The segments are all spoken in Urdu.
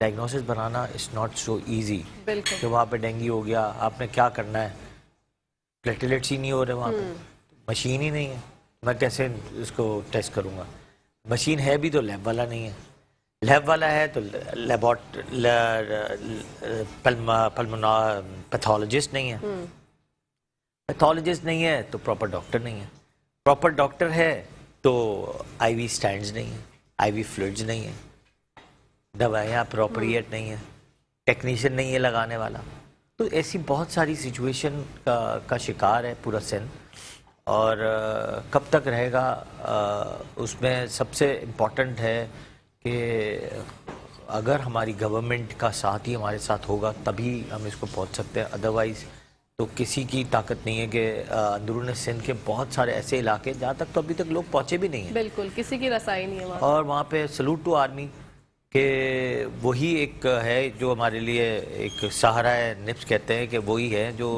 Diagnosis banana is not so easy بالکل کہ وہاں پہ ڈینگی ہو گیا، آپ نے کیا کرنا ہے، پلیٹلیٹس ہی نہیں ہو رہے وہاں پہ، مشین ہی نہیں ہے، میں کیسے اس کو ٹیسٹ کروں گا؟ مشین ہے بھی تو لیب والا نہیں ہے، لیب والا ہے تو پیتھولوجسٹ نہیں ہے، پیتھولوجسٹ نہیں ہے تو پراپر ڈاکٹر نہیں ہے، پراپر ڈاکٹر ہے تو آئی وی سٹینڈز نہیں ہیں، آئی وی فلوئڈز نہیں ہیں، دوائیاں اپروپریٹ نہیں ہیں، ٹیکنیشین نہیں ہے لگانے والا. تو ایسی بہت ساری سچویشن کا شکار ہے پورا سندھ. اور کب تک رہے گا اس میں سب سے امپورٹنٹ ہے کہ اگر ہماری گورنمنٹ کا ساتھ ہی ہمارے ساتھ ہوگا تبھی ہم اس کو پہنچ سکتے ہیں، ادروائز تو کسی کی طاقت نہیں ہے کہ اندرون سندھ کے بہت سارے ایسے علاقے جہاں تک تو ابھی تک لوگ پہنچے بھی نہیں ہیں. بالکل کسی کی رسائی نہیں ہے وہاں. اور وہاں پہ سلوٹ ٹو آرمی کہ وہی ایک ہے جو ہمارے لیے ایک سہارا ہے، نپس کہتے ہیں کہ وہی ہے جو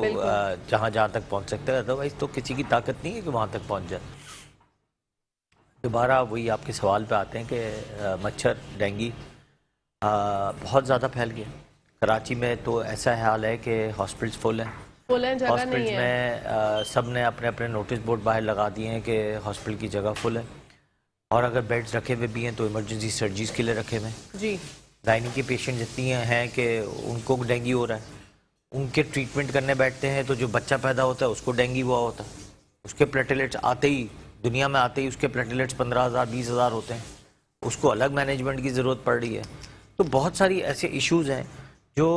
جہاں تک پہنچ سکتے ہیں، ادروائز تو کسی کی طاقت نہیں ہے کہ وہاں تک پہنچ جائے. دوبارہ وہی آپ کے سوال پہ آتے ہیں کہ مچھر ڈینگی بہت زیادہ پھیل گیا. کراچی میں تو ایسا حال ہے کہ ہاسپٹلس فل ہیں، جگہ ہاسپٹلس نہیں ہے. میں سب نے اپنے اپنے نوٹس بورڈ باہر لگا دیے ہیں کہ ہاسپٹل کی جگہ فل ہے، اور اگر بیڈز رکھے ہوئے بھی ہیں تو ایمرجنسی سرجریز کے لیے رکھے ہوئے ہیں. جی گائنی کے پیشنٹ جتنی ہیں کہ ان کو ڈینگی ہو رہا ہے، ان کے ٹریٹمنٹ کرنے بیٹھتے ہیں تو جو بچہ پیدا ہوتا ہے اس کو ڈینگی ہوا ہوتا ہے، اس کے پلیٹلیٹس آتے ہی دنیا میں آتے ہی اس کے پلیٹلیٹس 15,000 20,000 ہوتے ہیں، اس کو الگ مینجمنٹ کی ضرورت پڑ رہی ہے. تو بہت ساری ایسے ایشوز ہیں جو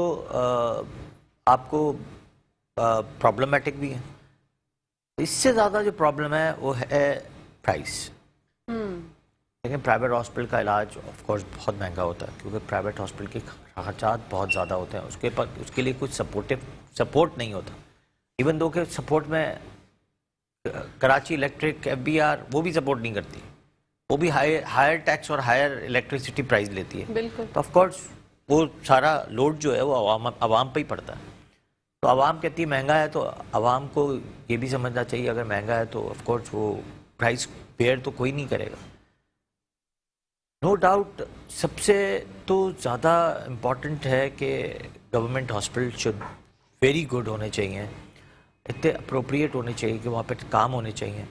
آپ کو پرابلمٹک بھی ہیں. اس سے زیادہ جو پرابلم ہے وہ ہے پرائس. لیکن پرائیویٹ ہاسپٹل کا علاج آف کورس بہت مہنگا ہوتا ہے کیونکہ پرائیویٹ ہاسپٹل کے خرچات بہت زیادہ ہوتے ہیں، اس کے لیے کچھ سپورٹ نہیں ہوتا. ایون دو کہ سپورٹ میں کراچی الیکٹرک FBR وہ بھی سپورٹ نہیں کرتی، وہ بھی ہائر ٹیکس اور ہائر الیکٹریسٹی پرائز لیتی ہے. بالکل. تو آف کورس وہ سارا لوڈ جو ہے وہ عوام پہ ہی پڑتا ہے. تو عوام کہتی ہے مہنگا ہے، تو عوام کو یہ بھی سمجھنا چاہیے اگر مہنگا ہے تو آف کورس وہ پرائز بیئر تو کوئی نہیں کرے گا. نو ڈاؤٹ سب سے تو زیادہ امپورٹنٹ ہے کہ government hospital should very good ہونے چاہیے، اتنے اپروپریٹ ہونے چاہیے کہ وہاں پہ کام ہونے چاہیے.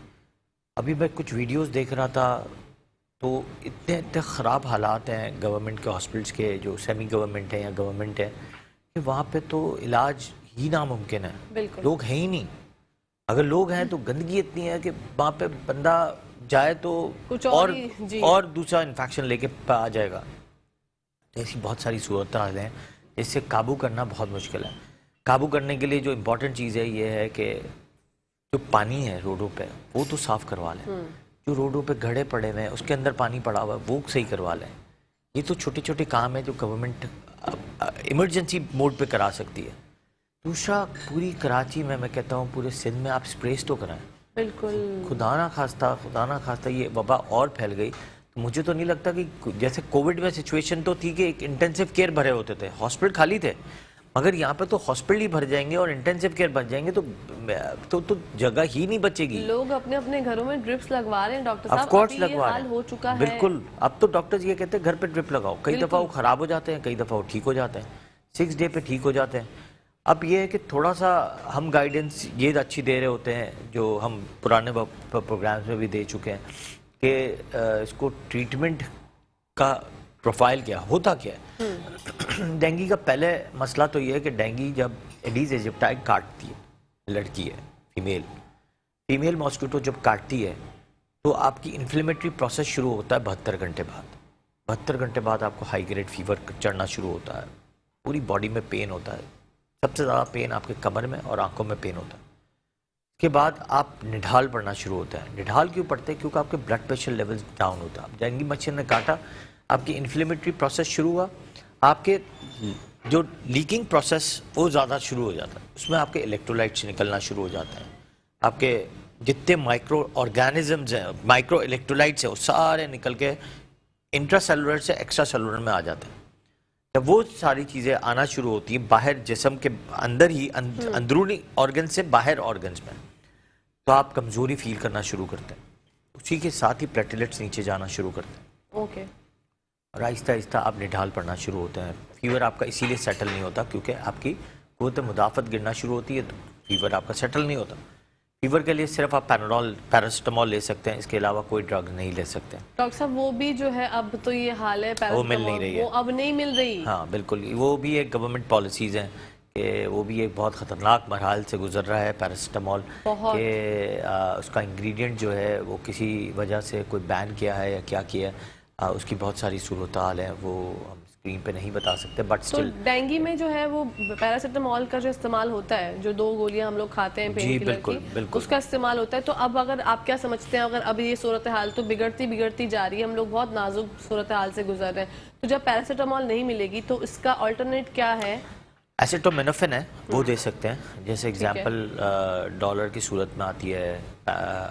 ابھی میں کچھ ویڈیوز دیکھ رہا تھا تو اتنے خراب حالات ہیں گورنمنٹ کے ہاسپٹلس کے، جو سیمی گورنمنٹ ہیں یا گورنمنٹ ہے، کہ وہاں پہ تو علاج ہی ناممکن ہے. بالکل. لوگ ہیں ہی نہیں. اگر لوگ ہیں تو گندگی اتنی ہے کہ وہاں پہ بندہ جائے تو کچھ اور دوسرا انفیکشن لے کے آ جائے گا. تو ایسی بہت ساری صورتحال ہیں جس سے قابو کرنا بہت مشکل ہے. قابو کرنے کے لیے جو امپورٹنٹ چیز ہے یہ ہے کہ جو پانی ہے روڈوں پہ وہ تو صاف کروا لیں، جو روڈوں پہ گڑھے پڑے ہوئے ہیں اس کے اندر پانی پڑا ہوا ہے وہ صحیح کروا لیں. یہ تو چھوٹے چھوٹے کام ہیں جو گورنمنٹ ایمرجنسی موڈ پہ کرا سکتی ہے. دوسرا پوری کراچی میں کہتا ہوں پورے سندھ میں آپ سپریس تو کرائیں. بالکل. خدا نہ خواستہ یہ وبا اور پھیل گئی تو مجھے تو نہیں لگتا کہ جیسے کووڈ میں سچویشن تو تھی کہ ایک انٹینسو کیئر بھرے ہوتے تھے، ہاسپٹل خالی تھے، مگر یہاں پہ تو ہاسپٹل ہی بھر جائیں گے اور انٹینسو کیئر بھر جائیں گے تو جگہ ہی نہیں بچے گی. لوگ اپنے اپنے گھروں میں ڈرپس لگوا رہے ہیں ڈاکٹر صاحب. آف کورس ابھی لگوا یہ رہے حال ہیں، ہو چکا ہے. بالکل. اب تو ڈاکٹرز یہ کہتے ہیں گھر پہ ڈرپ لگاؤ. کئی دفعہ وہ خراب ہو جاتے ہیں، کئی دفعہ وہ ٹھیک ہو جاتے ہیں، 6 ڈے پہ ٹھیک ہو جاتے ہیں. اب یہ ہے کہ تھوڑا سا ہم گائیڈنس یہ اچھی دے رہے ہوتے ہیں جو ہم پرانے پروگرامز میں بھی دے چکے ہیں کہ اس کو ٹریٹمنٹ کا پروفائل کیا ہوتا کیا ہے. ڈینگی کا پہلے مسئلہ تو یہ ہے کہ ڈینگی جب ایڈیز ایجپٹائی کاٹتی ہے، لڑکی ہے فیمیل ماسکیٹو جب کاٹتی ہے تو آپ کی انفلیمیٹری پروسیس شروع ہوتا ہے 72 گھنٹے بعد. 72 گھنٹے بعد آپ کو ہائی گریڈ فیور چڑھنا شروع ہوتا ہے، پوری باڈی میں پین ہوتا ہے. سب سے زیادہ پین آپ کے کمر میں اور آنکھوں میں پین ہوتا ہے. اس کے بعد آپ نڈھال پڑنا شروع ہوتا ہے. نڈھال کیوں پڑتے ہیں؟ کیونکہ آپ کے بلڈ پریشر لیول ڈاؤن ہوتا ہے. ڈینگی مچھر نے کاٹا، آپ کی انفلیمیٹری پروسیس شروع ہوا، آپ کے جو لیکنگ پروسیس وہ زیادہ شروع ہو جاتا ہے، اس میں آپ کے الیکٹرولائٹس نکلنا شروع ہو جاتے ہیں. آپ کے جتنے مائکرو آرگینزمز ہیں، مائکرو الیکٹرولائٹس ہیں، وہ سارے نکل کے انٹرا سیلولر سے ایکسٹرا سیلولر میں آ جاتے ہیں. جب وہ ساری چیزیں آنا شروع ہوتی ہیں باہر جسم کے اندر ہی، اندرونی آرگن سے باہر آرگنز میں، تو آپ کمزوری فیل کرنا شروع کرتے ہیں. اسی کے ساتھ ہی پلیٹلیٹس نیچے جانا شروع کرتے ہیں. اوکے. اور آہستہ آہستہ آپ نڈھال پڑنا شروع ہوتے ہیں. فیور آپ کا اسی لیے سیٹل نہیں ہوتا کیونکہ آپ کی قوت مدافعت گرنا شروع ہوتی ہے تو فیور آپ کا سیٹل نہیں ہوتا. فیور کے لیے صرف آپ پیراسٹامول لے سکتے ہیں, اس کے علاوہ کوئی ڈرگ نہیں لے سکتے. ڈاکٹر صاحب وہ بھی جو ہے اب تو یہ حال ہے وہ مل نہیں رہی ہے, وہ اب نہیں مل رہی. ہاں بالکل, وہ بھی ایک گورنمنٹ پالیسیز ہیں کہ وہ بھی ایک بہت خطرناک مرحلے سے گزر رہا ہے پیراسٹامول, کہ اس کا انگریڈینٹ جو ہے وہ کسی وجہ سے کوئی بین کیا ہے یا کیا کیا ہے, اس کی بہت ساری صورتحال ہیں, وہ ہم اسکرین پہ نہیں بتا سکتے. بٹ تو اسٹل ڈینگی میں جو ہے وہ پیراسیٹامول کا جو استعمال ہوتا ہے, جو 2 گولیاں ہم لوگ کھاتے ہیں پین کلر کی, اس کا استعمال ہوتا ہے. تو اب اگر آپ کیا سمجھتے ہیں, اگر اب یہ صورتحال تو بگڑتی جا رہی ہے, ہم لوگ بہت نازک صورتحال سے گزر رہے ہیں, تو جب پیراسیٹامول نہیں ملے گی تو اس کا آلٹرنیٹ کیا ہے؟ ایسیٹامینوفن ہے, وہ دے سکتے ہیں. جیسے ایگزامپل ڈالر کی صورت میں آتی ہے,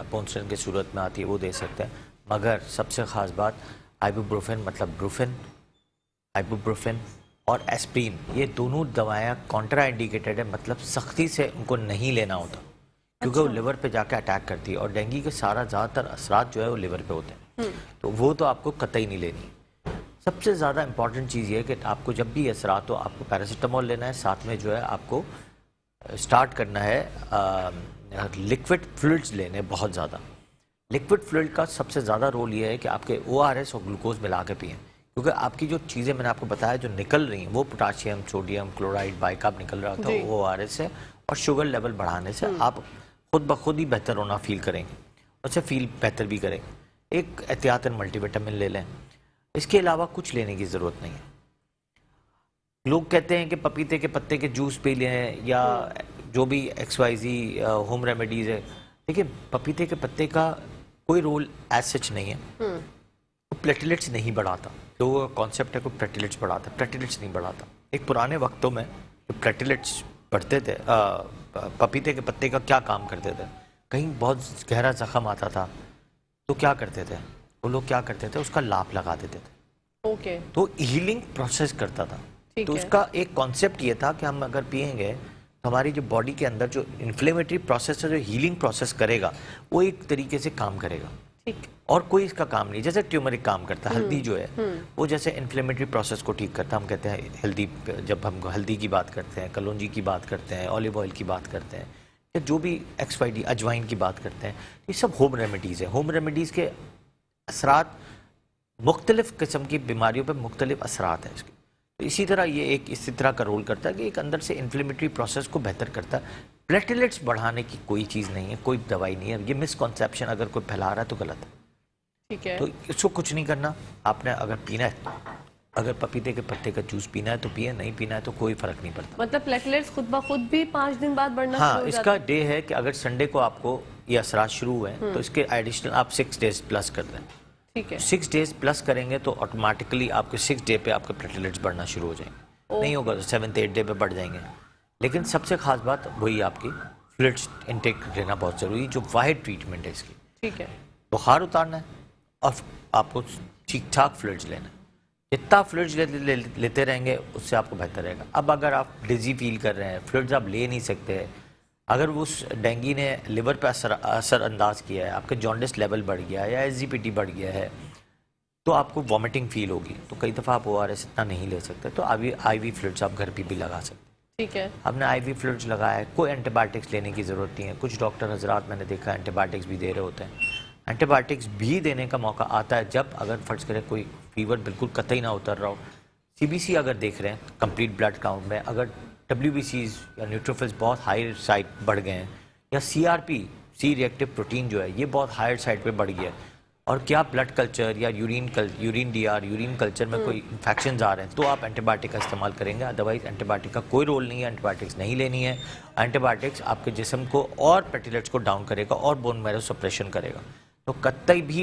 پونسٹن کی صورت میں آتی ہے, وہ دے سکتے ہیں. مگر سب سے خاص بات آئبوپروفن, مطلب بروفن, آئبوپروفن اور ایسپرین, یہ دونوں دوائیاں کانٹرا انڈیکیٹڈ ہے, مطلب سختی سے ان کو نہیں لینا ہوتا کیونکہ وہ لیور پہ جا کے اٹیک کرتی ہے, اور ڈینگی کے زیادہ تر اثرات جو ہے وہ لیور پہ ہوتے ہیں. تو وہ تو آپ کو قطعی نہیں لینی. سب سے زیادہ امپورٹنٹ چیز یہ ہے کہ آپ کو جب بھی اثرات ہو آپ کو پیراسیٹامول لینا ہے, ساتھ میں جو ہے آپ کو اسٹارٹ کرنا ہے لیکوڈ فلوئڈز لینے بہت زیادہ. لیکوڈ فلوئڈ کا سب سے زیادہ رول یہ ہے کہ آپ کے ORS اور گلوکوز ملا کے پئیں, کیونکہ آپ کی جو چیزیں میں نے آپ کو بتایا جو نکل رہی ہیں وہ پوٹاشیم, سوڈیم کلورائڈ, بائیکارب نکل رہا تھا ORS سے, اور شوگر لیول بڑھانے سے آپ خود بخود ہی بہتر ہونا فیل کریں گے, اسے فیل بہتر بھی کریں. ایک احتیاطاً ملٹی وٹامن لے لیں, اس کے علاوہ کچھ لینے کی ضرورت نہیں ہے. لوگ کہتے ہیں کہ پپیتے کے پتے کے جوس پی لیں یا جو بھی XYZ ہوم ریمیڈیز ہے. دیکھیں پپیتے کے پتے کا کوئی رول ایز سچ نہیں ہے, وہ پلیٹلیٹس نہیں بڑھاتا. لوگوں کا کانسیپٹ ہے کہ پلیٹلیٹس بڑھاتا, پلیٹلیٹس نہیں بڑھاتا. ایک پرانے وقتوں میں جو پلیٹلیٹس بڑھتے تھے, پپیتے کے پتے کا کیا کام کرتے تھے, کہیں بہت گہرا زخم آتا تھا تو کیا کرتے تھے وہ لوگ, کیا کرتے تھے اس کا لاپ لگا دیتے تھے. اوکے, تو ہیلنگ پروسیس کرتا تھا. تو اس کا ایک کانسیپٹ یہ تھا کہ ہم اگر پئیں گے تو ہماری جو باڈی کے اندر جو انفلیمیٹری پروسیس ہے, جو ہیلنگ پروسیس کرے گا, وہ ایک طریقے سے کام کرے گا. اور کوئی اس کا کام نہیں, جیسے ٹیومرک کام کرتا ہے. ہلدی جو ہے وہ جیسے انفلیمیٹری پروسیس کو ٹھیک کرتا ہے. ہم کہتے ہیں ہلدی, جب ہم ہلدی کی بات کرتے ہیں, کلونجی کی بات کرتے ہیں, اولیو آئل کی بات کرتے ہیں, یا جو بھی XYD اجوائن کی بات کرتے ہیں, یہ سب ہوم ریمیڈیز ہیں. ہوم ریمیڈیز کے اثرات مختلف قسم کی بیماریوں پہ مختلف اثرات ہیں اس کے. تو اسی طرح یہ ایک اسی طرح کا رول کرتا ہے کہ ایک اندر سے انفلیمیٹری پروسیس کو بہتر کرتا ہے. پلیٹلیٹس بڑھانے کی کوئی چیز نہیں ہے, کوئی دوائی نہیں ہے. یہ مسکنسیپشن اگر کوئی پھیلا رہا ہے تو غلط ہے. ٹھیک ہے, تو اس کو کچھ نہیں کرنا. آپ نے اگر پینا ہے, اگر پپیتے کے پتے کا جوس پینا ہے تو پیے, نہیں پینا ہے تو کوئی فرق نہیں پڑتا. مطلب پلیٹلیٹس خود بخود بھی 5 دن بعد بڑھنا ہاں, شروع ہو اس جاتا کا ڈے ہے کہ اگر سنڈے کو آپ کو یہ اثرات شروع ہوئے تو اس کے ایڈیشنل آپ 6 days پلس کر دیں. ٹھیک ہے, 6 days پلس کریں گے تو آٹومیٹکلی آپ کے 6 day پہ آپ کے پلیٹلیٹس بڑھنا شروع ہو جائیں گے. نہیں ہوگا تو 7th 8th day پہ بڑھ جائیں گے. لیکن سب سے خاص بات وہی آپ کی فلوئڈس انٹیک لینا بہت ضروری, جو واحد ٹریٹمنٹ ہے اس کی. ٹھیک ہے, بخار اتارنا ہے اور آپ کو ٹھیک ٹھاک فلوئڈس لینا ہے. جتنا فلوئڈس لیتے رہیں گے اس سے آپ کو بہتر رہے گا. اب اگر آپ ڈیزی فیل کر رہے ہیں, فلوئڈس آپ لے نہیں سکتے, اگر اس ڈینگی نے لیور پہ اثر انداز کیا ہے, آپ کا جانڈس لیول بڑھ گیا ہے یا SGPT بڑھ گیا ہے, تو آپ کو وامٹنگ فیل ہوگی. تو کئی دفعہ آپ ORS اتنا نہیں لے سکتے, تو IV فلوئڈس آپ گھر پہ بھی لگا سکتے. ٹھیک ہے, آپ نے IV فلوئڈس لگایا ہے, کوئی اینٹی بایوٹکس لینے کی ضرورت نہیں ہے. کچھ ڈاکٹر حضرات میں نے دیکھا اینٹی بایوٹکس بھی دے رہے ہوتے ہیں. اینٹی بایوٹکس بھی دینے کا موقع آتا ہے جب اگر فرض کرے کوئی فیور بالکل قطعی نہ اتر رہا ہو. CBC اگر دیکھ رہے ہیں کمپلیٹ بلڈ کاؤنٹ میں, اگر WBCs یا نیوٹروفلس بہت ہائی سائڈ بڑھ گئے ہیں, یا CRP سی ریئیکٹیو پروٹین جو ہے یہ بہت ہائر سائڈ پہ بڑھ گیا ہے, اور کیا بلڈ کلچر یا یورین DR یورین کلچر میں کوئی انفیکشنز آ رہے ہیں, تو آپ اینٹی بایوٹک کا استعمال کریں گے. ادروائز اینٹی بایوٹک کا کوئی رول نہیں ہے, اینٹی بایوٹکس نہیں لینی ہے. اینٹی بایوٹکس آپ کے جسم کو اور پلیٹلیٹس کو ڈاؤن کرے گا اور بون میرو سپریشن کرے گا. تو قطعی بھی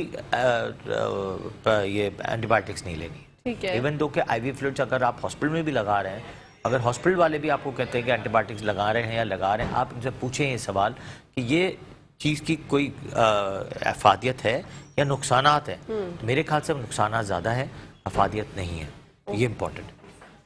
یہ اینٹی بایوٹکس نہیں لینی ہے. ٹھیک ہے, ایون دو کہ IV فلوئڈس اگر آپ ہاسپٹل میں بھی لگا رہے ہیں, اگر ہاسپٹل والے بھی آپ کو کہتے ہیں کہ اینٹی بایوٹکس لگا رہے ہیں یا لگا رہے ہیں, آپ ان سے پوچھیں یہ سوال کہ یہ چیز کی کوئی افادیت ہے یا نقصانات ہیں. میرے خیال سے نقصانات زیادہ ہیں, افادیت نہیں ہے. یہ امپورٹنٹ ہے.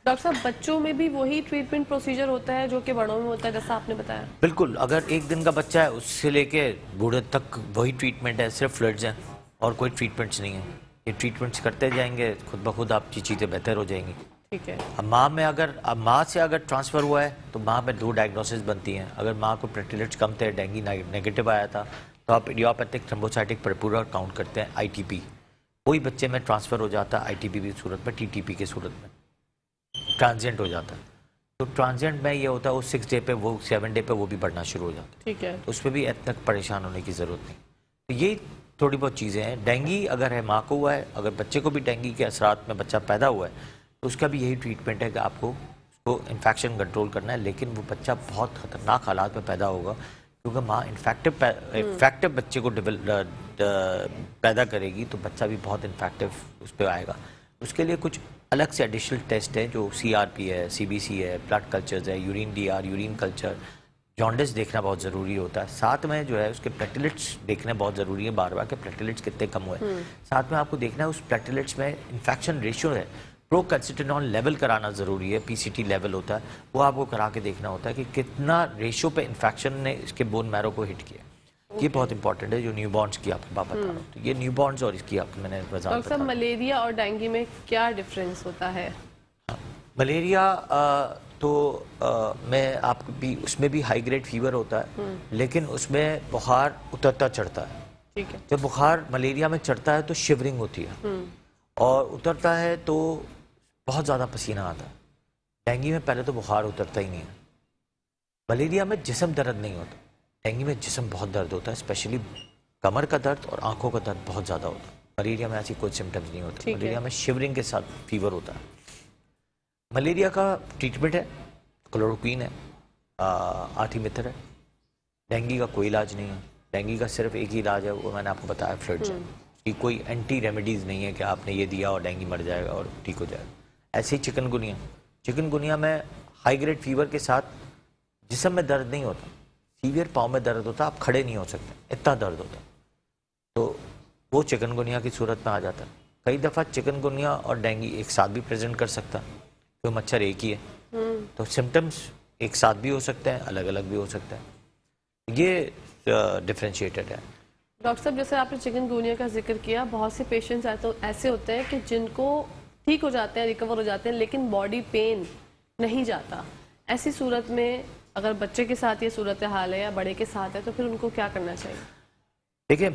ڈاکٹر صاحب بچوں میں بھی وہی ٹریٹمنٹ پروسیجر ہوتا ہے جو کہ بڑوں میں ہوتا ہے جیسا آپ نے بتایا؟ بالکل, اگر 1 دن کا بچہ ہے اس سے لے کے بوڑھے تک وہی ٹریٹمنٹ ہے, صرف فلوئڈز ہیں اور کوئی ٹریٹمنٹس نہیں ہیں. یہ ٹریٹمنٹس کرتے جائیں گے خود بخود آپ کی چیزیں بہتر ہو جائیں گی. ٹھیک ہے. اب ماں سے اگر ٹرانسفر ہوا ہے تو ماں میں 2 ڈائگنوسس بنتی ہیں. اگر ماں کو پلیٹلیٹس کم تھے, ڈینگی نیگیٹو آیا تھا, تو آپ ایڈیوپیتھک تھرومبوسائٹک پرپورا کاؤنٹ کرتے ہیں ITP. وہی بچے میں ٹرانسفر ہو جاتا ہے ITP کی صورت میں, TTP کی صورت میں ٹرانزینٹ ہو جاتا ہے. تو ٹرانزینٹ میں یہ ہوتا ہے وہ 6 ڈے پہ, وہ 7 ڈے پہ وہ بھی بڑھنا شروع ہو جاتا ہے. ٹھیک ہے. تو اس پہ بھی اتنا پریشان ہونے کی ضرورت نہیں. تو یہ تھوڑی بہت چیزیں ہیں. ڈینگی اگر ہے ماں کو ہوا ہے, اگر بچے کو بھی ڈینگی کے اثرات میں بچہ پیدا ہوا ہے, تو اس کا بھی یہی ٹریٹمنٹ ہے کہ آپ کو اس کو انفیکشن کنٹرول کرنا ہے. لیکن وہ بچہ بہت خطرناک حالات میں پیدا ہوگا, کیونکہ ماں انفیکٹو بچے کو پیدا کرے گی, تو بچہ بھی بہت انفیکٹو اس پہ آئے گا. اس کے لیے کچھ الگ سے ایڈیشنل ٹیسٹ ہیں, جو CRP ہے, CBC ہے, بلڈ کلچرز ہے, urine DR, urine culture, jaundice دیکھنا بہت ضروری ہوتا ہے. ساتھ میں جو ہے اس کے پلیٹلیٹس دیکھنا بہت ضروری ہے بار بار, کہ پلیٹلیٹس کتنے کم ہوئے. ساتھ میں آپ کو دیکھنا ہے اس پلیٹلیٹس میں انفیکشن ریشو ہے, پروکالسٹرینول لیول کرانا ضروری ہے, PCT لیول ہوتا ہے, وہ آپ کو کرا کے دیکھنا ہوتا ہے کہ کتنا ریشو پہ انفیکشن نے اس کے بون میرو کو ہٹ کیا. یہ بہت انپورٹنٹ ہے, جو نیو بورنس کی آپ کو بات بتا رہا ہوں. تو یہ نیو بورنس اور اس کی آپ کو میں نے وضاحت ڈاکٹر صاحب, ملیریا اور ڈینگی میں کیا ڈفرینس ہوتا ہے؟ ملیریا تو میں آپ کو بھی اس میں بھی ہائی گریڈ فیور ہوتا ہے, لیکن اس میں بخار اترتا چڑھتا ہے. ٹھیک ہے. جب بخار ملیریا میں چڑھتا ہے تو شیورنگ ہوتی ہے, اور اترتا ہے تو بہت زیادہ پسینہ آتا ہے. ڈینگی میں پہلے تو بخار اترتا ہی نہیں ہے. ملیریا میں جسم درد نہیں ہوتا, ڈینگی میں جسم بہت درد ہوتا ہے, اسپیشلی کمر کا درد اور آنکھوں کا درد بہت زیادہ ہوتا ہے. ملیریا میں ایسی کوئی سمٹمز نہیں ہوتے. ملیریا میں شیورنگ کے ساتھ فیور ہوتا ہے. ملیریا کا ٹریٹمنٹ ہے کلوروکوین ہے, آرٹیمیتر ہے. ڈینگی کا کوئی علاج نہیں ہے. ڈینگی کا صرف ایک ہی علاج ہے, وہ میں نے آپ کو بتایا, فلڈز ہے. اس کی کوئی اینٹی ریمیڈیز نہیں ہے کہ آپ نے یہ دیا اور ڈینگی مر جائے گا اور ٹھیک ہو جائے گا. ایسے ہی چکن گنیا میں ہائی گریڈ فیور کے ساتھ جسم میں درد نہیں ہوتا, سیویئر پاؤں میں درد ہوتا, آپ کھڑے نہیں ہو سکتے, اتنا درد ہوتا. تو وہ چکن گنیا کی صورت میں آ جاتا ہے. کئی دفعہ چکن گنیا اور ڈینگی ایک ساتھ بھی پریزنٹ کر سکتا, کوئی مچھر ایک ہی ہے, تو سمٹمز ایک ساتھ بھی ہو سکتے ہیں, الگ الگ بھی ہو سکتا ہے. یہ ڈفرینشیٹڈ ہے. ڈاکٹر صاحب, جیسے آپ نے چکن گونیا کا ذکر کیا, بہت سے پیشنٹس ایسے ہوتے ہیں کہ جن کو ٹھیک ہو جاتے ہیں, ریکور ہو جاتے ہیں, لیکن باڈی پین نہیں جاتا. ایسی صورت میں اگر بچے کے ساتھ یہ صورتحال ہے یا بڑے کے ساتھ ہے, تو پھر ان کو کیا کرنا چاہیے؟ دیکھیں,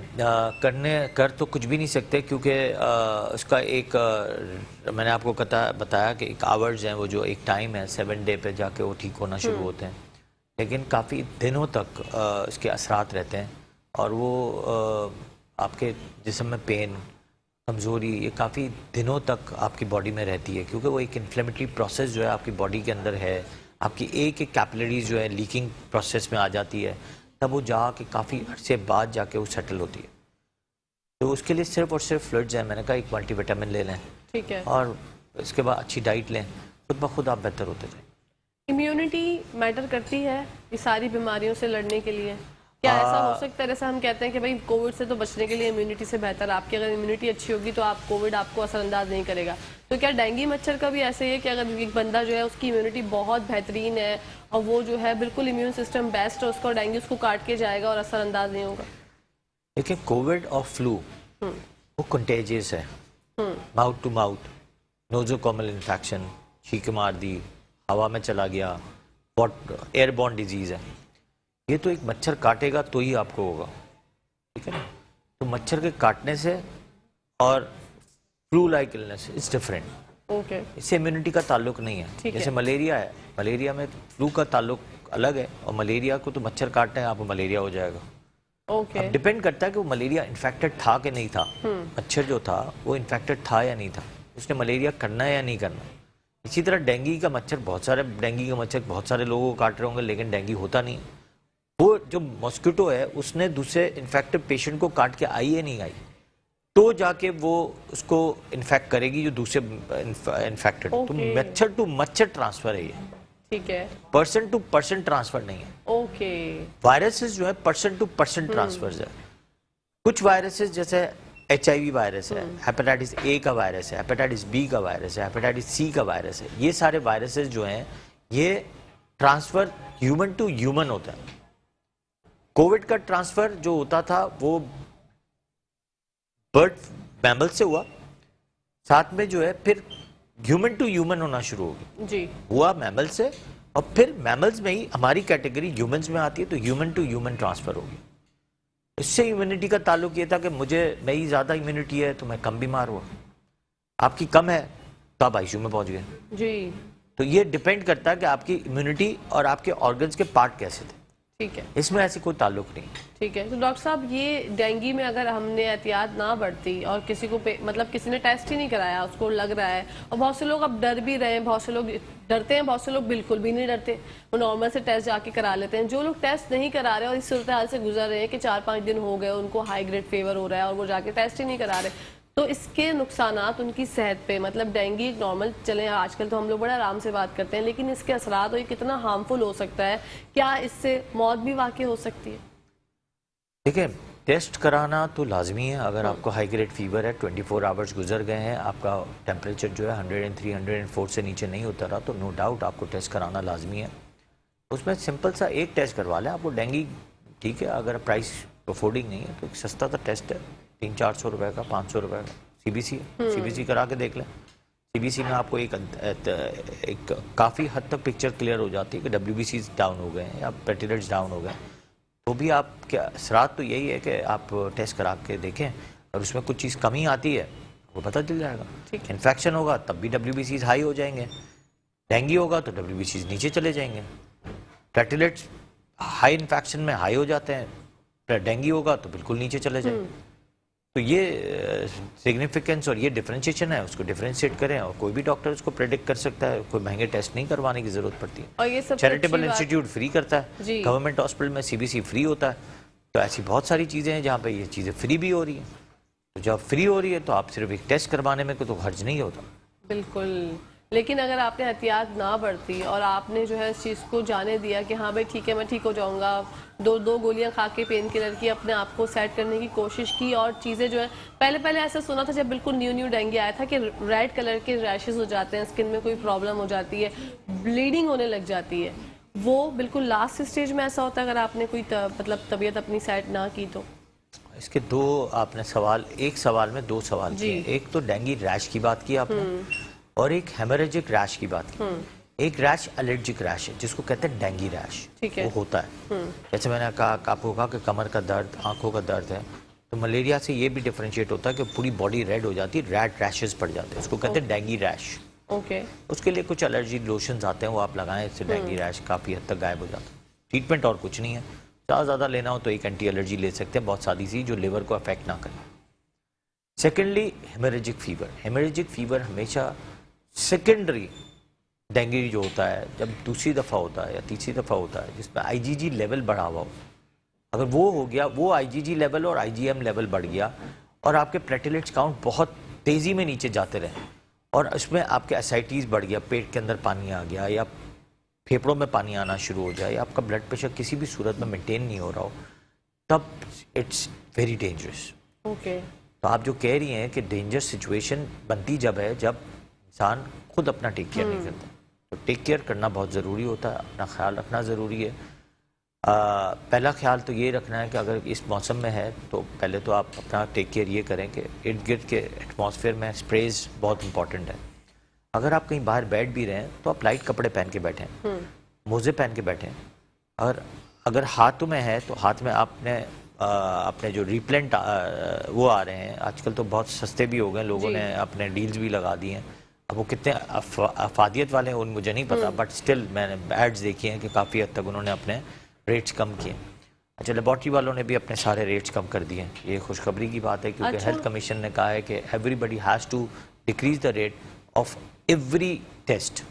کر تو کچھ بھی نہیں سکتے, کیونکہ اس کا ایک میں نے آپ کو بتایا کہ ایک آورز ہیں, وہ جو ایک ٹائم ہے 7 ڈے پہ جا کے وہ ٹھیک ہونا شروع ہوتے ہیں. لیکن کافی دنوں تک اس کے اثرات رہتے ہیں, اور وہ آپ کے جسم میں پین, کمزوری, یہ کافی دنوں تک آپ کی باڈی میں رہتی ہے, کیونکہ وہ ایک انفلیمیٹری پروسیس جو ہے آپ کی باڈی کے اندر ہے. آپ کی ایک کیپلریز جو ہے لیکنگ پروسیس میں آ جاتی ہے, تب وہ جا کے کافی عرصے بعد جا کے وہ سیٹل ہوتی ہے. تو اس کے لیے صرف اور صرف فلوئڈز ہیں. میں نے کہا ایک ملٹی وٹامن لے لیں, ٹھیک ہے, اور اس کے بعد اچھی ڈائٹ لیں, خود بخود آپ بہتر ہوتے جائیں. امیونٹی میٹر کرتی ہے یہ ساری بیماریوں سے لڑنے کے لیے؟ کیا ایسا ہو سکتا ہے جیسے ہم کہتے ہیں کہ بھائی کووڈ سے تو بچنے کے لیے امیونٹی سے بہتر, آپ کی اگر امیونٹی اچھی ہوگی تو آپ کووڈ آپ کو اثر انداز نہیں کرے گا, تو کیا ڈینگی مچھر کا بھی ایسے ہی ہے کہ اگر ایک بندہ جو ہے اس کی امیونٹی بہت بہترین ہے اور وہ جو ہے بالکل امیون سسٹم بیسٹ ہے, اس کا ڈینگی اس کو کاٹ کے جائے گا اور اثر انداز نہیں ہوگا؟ دیکھیں, کووڈ اور فلو وہ کنٹیجیس ہے, mouth to mouth, nosocomial infection, چھینک مار دی, ہوا میں چلا گیا, ایئر بورن ڈیزیز ہے. یہ تو ایک مچھر کاٹے گا تو ہی آپ کو ہوگا, ٹھیک ہے نا. تو مچھر کے کاٹنے سے اور flu like illness is different. اس سے امیونٹی کا تعلق نہیں ہے. جیسے ملیریا ہے, ملیریا میں فلو کا تعلق الگ ہے, اور ملیریا کو تو مچھر کاٹنا ہے آپ کو ملیریا ہو جائے گا. اب ڈپینڈ کرتا ہے کہ وہ ملیریا انفیکٹڈ تھا کہ نہیں تھا, مچھر جو تھا وہ انفیکٹڈ تھا یا نہیں تھا, اس نے ملیریا کرنا ہے یا نہیں کرنا. اسی طرح ڈینگی کا مچھر بہت سارے لوگوں کو کاٹ رہے ہوں گے, لیکن ڈینگی ہوتا نہیں. وہ جو ماسکیٹو ہے اس نے دوسرے انفیکٹڈ پیشنٹ کو کاٹ کے آئی یا نہیں آئی, تو جا کے وہ اس کو انفیکٹ کرے گی جو دوسرے انفیکٹڈ. تو مچھر ٹو مچھر ٹرانسفر ہے یہ, ٹھیک ہے, پرسن ٹو پرسن ٹرانسفر نہیں ہے. وائرسز جو ہے پرسن ٹو پرسن ٹرانسفر ہے. کچھ وائرسز جیسے HIV وائرس ہے, ہیپیٹائٹس A کا وائرس ہے, ہیپیٹائٹس B کا وائرس ہے, ہیپیٹائٹس C کا وائرس ہے, یہ سارے وائرسز جو ہیں یہ ٹرانسفر ہیومن ٹو ہیومن ہوتا ہے. کووڈ کا ٹرانسفر جو ہوتا تھا وہ برڈ میمل سے ہوا, ساتھ میں جو ہے پھر ہیومن ٹو ہیومن ہونا شروع ہو گیا. جی ہوا میمل سے اور پھر میملز میں ہی ہماری کیٹیگری ہیومنز میں آتی ہے تو ہیومن ٹو ہیومن ٹرانسفر ہو گیا. اس سے امیونٹی کا تعلق یہ تھا کہ میری زیادہ امیونٹی ہے تو میں کم بیمار ہوا, آپ کی کم ہے تو آپ آئی سی یو میں پہنچ گئے. جی تو یہ ڈیپینڈ کرتا ہے کہ آپ کی امیونٹی اور آپ کے آرگنز کے پارٹ کیسے تھے, ٹھیک ہے اس میں ایسی کوئی تعلق نہیں. ٹھیک ہے. تو ڈاکٹر صاحب یہ ڈینگی میں اگر ہم نے احتیاط نہ برتی اور کسی کو مطلب کسی نے ٹیسٹ ہی نہیں کرایا, اس کو لگ رہا ہے, اور بہت سے لوگ اب ڈر بھی رہے ہیں, بہت سے لوگ ڈرتے ہیں, بہت سے لوگ بالکل بھی نہیں ڈرتے, وہ نارمل سے ٹیسٹ جا کے کرا لیتے ہیں. جو لوگ ٹیسٹ نہیں کرا رہے اور اس صورتحال سے گزر رہے ہیں کہ 4-5 دن ہو گئے ان کو ہائی گریڈ فیور ہو رہا ہے اور وہ جا کے ٹیسٹ ہی نہیں کرا رہے, تو اس کے نقصانات ان کی صحت پہ, مطلب ڈینگی ایک نارمل چلیں آج کل تو ہم لوگ بڑے آرام سے بات کرتے ہیں, لیکن اس کے اثرات اور یہ کتنا ہارمفل ہو سکتا ہے, کیا اس سے موت بھی واقع ہو سکتی ہے؟ دیکھیں ٹیسٹ کرانا تو لازمی ہے. اگر آپ کو ہائی گریڈ فیور ہے, 24 آورز گزر گئے ہیں, آپ کا ٹیمپریچر جو ہے 103 104 سے نیچے نہیں ہوتا رہا, تو نو ڈاؤٹ آپ کو ٹیسٹ کرانا لازمی ہے. اس میں سمپل سا ایک ٹیسٹ کروا لیں, آپ کو ڈینگی ٹھیک ہے, اگر پرائس افورڈنگ نہیں ہے تو ایک سستا سا ٹیسٹ ہے 300-400 روپے کا, 500 روپے کا, سی بی سی کرا کے دیکھ لیں. سی بی سی میں آپ کو ایک کافی حد تک پکچر کلیئر ہو جاتی ہے کہ ڈبلیو بی سیز ڈاؤن ہو گئے ہیں یا پیٹیلیٹس ڈاؤن ہو گئے ہیں. تو بھی آپ کے اثرات تو یہی ہے کہ آپ ٹیسٹ کرا کے دیکھیں, اور اس میں کچھ چیز کمی آتی ہے وہ پتہ چل جائے گا. انفیکشن ہوگا تب بھی ڈبلیو بی سیز ہائی ہو جائیں گے, ڈینگی ہوگا تو ڈبلیو بی سیز نیچے چلے جائیں گے. پیٹیلیٹس ہائی انفیکشن میں ہائی ہو جاتے ہیں, ڈینگی ہوگا تو بالکل نیچے چلے جائیں گے. تو یہ سگنیفیکنس اور یہ ڈفرینشیشن ہے, اس کو ڈفرینشیٹ کریں, اور کوئی بھی ڈاکٹر اس کو پریڈکٹ کر سکتا ہے, کوئی مہنگے ٹیسٹ نہیں کروانے کی ضرورت پڑتی ہے. اور یہ سب چیریٹیبل انسٹیٹیوٹ فری کرتا ہے, گورنمنٹ ہاسپٹل میں سی بی سی فری ہوتا ہے. تو ایسی بہت ساری چیزیں ہیں جہاں پہ یہ چیزیں فری بھی ہو رہی ہیں. تو جب فری ہو رہی ہے تو آپ صرف ایک ٹیسٹ کروانے میں کوئی تو خرچ نہیں ہوتا. بالکل. لیکن اگر آپ نے احتیاط نہ برتی اور آپ نے جو ہے اس چیز کو جانے دیا کہ ہاں بھائی ٹھیک ہے میں ٹھیک ہو جاؤں گا, دو گولیاں کھا کے پین کلر کی اپنے آپ کو سیٹ کرنے کی کوشش کی, اور چیزیں جو ہے پہلے ایسا سنا تھا جب بالکل نیو ڈینگی آیا تھا کہ ریڈ کلر کے ریشز ہو جاتے ہیں, اسکن میں کوئی پرابلم ہو جاتی ہے, بلیڈنگ ہونے لگ جاتی ہے. وہ بالکل لاسٹ سٹیج میں ایسا ہوتا ہے اگر آپ نے کوئی مطلب طبیعت اپنی سیٹ نہ کی تو؟ اس کے دو آپ نے ایک سوال میں دو سوال کیے. ایک تو ڈینگی ریش کی بات کی آپ نے, اور ایک ہیمریجک ریش کی بات کی. ایک ریش الرجک ریش ہے جس کو کہتے ہیں ڈینگی ریش, وہ ہوتا ہے. جیسے میں نے کہا آپ کو کہا کہ کمر کا درد, آنکھوں کا درد ہے, تو ملیریا سے یہ بھی ڈفرینشیٹ ہوتا ہے کہ پوری باڈی ریڈ ہو جاتی ہے, ریڈ ریشز پڑ جاتے ہیں, اس کو کہتے ہیں ڈینگی ریش. اس کے لیے کچھ الرجی لوشنز آتے ہیں وہ آپ لگائیں, اس سے ڈینگی ریش کافی حد تک غائب ہو جاتا ہے. ٹریٹمنٹ اور کچھ نہیں ہے, زیادہ لینا ہو تو ایک اینٹی الرجی لے سکتے ہیں, بہت سادی سی, جو لیور کو افیکٹ نہ کرے. Secondly haemorrhagic fever. Haemorrhagic fever ہمیشہ سیکنڈری ڈینگی جو ہوتا ہے جب دوسری دفعہ ہوتا ہے یا تیسری دفعہ ہوتا ہے, جس میں آئی جی جی لیول بڑھا ہوا ہو. اگر وہ ہو گیا, وہ آئی جی جی لیول اور آئی جی ایم لیول بڑھ گیا, اور آپ کے پلیٹلیٹس کاؤنٹ بہت تیزی میں نیچے جاتے رہے, اور اس میں آپ کے اسائٹیز بڑھ گیا, پیٹ کے اندر پانی آ گیا, یا پھیپڑوں میں پانی آنا شروع ہو جائے, یا آپ کا بلڈ پریشر کسی بھی صورت میں مینٹین نہیں ہو رہا ہو, تب اٹس ویری ڈینجرس. تو آپ جو کہہ رہی ہیں کہ ڈینجرس سچویشن بنتی جب ہے جب انسان خود اپنا ٹیک کیئر نہیں کرتا. تو ٹیک کیئر کرنا بہت ضروری ہوتا ہے, اپنا خیال رکھنا ضروری ہے. پہلا خیال تو یہ رکھنا ہے کہ اگر اس موسم میں ہے تو پہلے تو آپ اپنا ٹیک کیئر یہ کریں کہ ارد گرد کے ایٹماسفیئر میں اسپریز بہت امپورٹنٹ ہے. اگر آپ کہیں باہر بیٹھ بھی رہے ہیں تو آپ لائٹ کپڑے پہن کے بیٹھیں, موزے پہن کے بیٹھیں, اور اگر ہاتھ میں ہے تو ہاتھ میں آپ نے اپنے جو ریپلنٹ وہ آ رہے ہیں آج کل تو بہت سستے بھی ہو گئے, لوگوں نے اپنے ڈیلز بھی لگا دی ہیں. اب وہ کتنے افادیت والے ہیں ان مجھے نہیں پتا, بٹ اسٹل میں نے ایڈز دیکھی ہیں کہ کافی حد تک انہوں نے اپنے ریٹس کم کیے. اچھا, لیبارٹری والوں نے بھی اپنے سارے ریٹس کم کر دیے. یہ خوشخبری کی بات ہے کیونکہ ہیلتھ کمیشن نے کہا ہے کہ everybody has to decrease the rate of every test.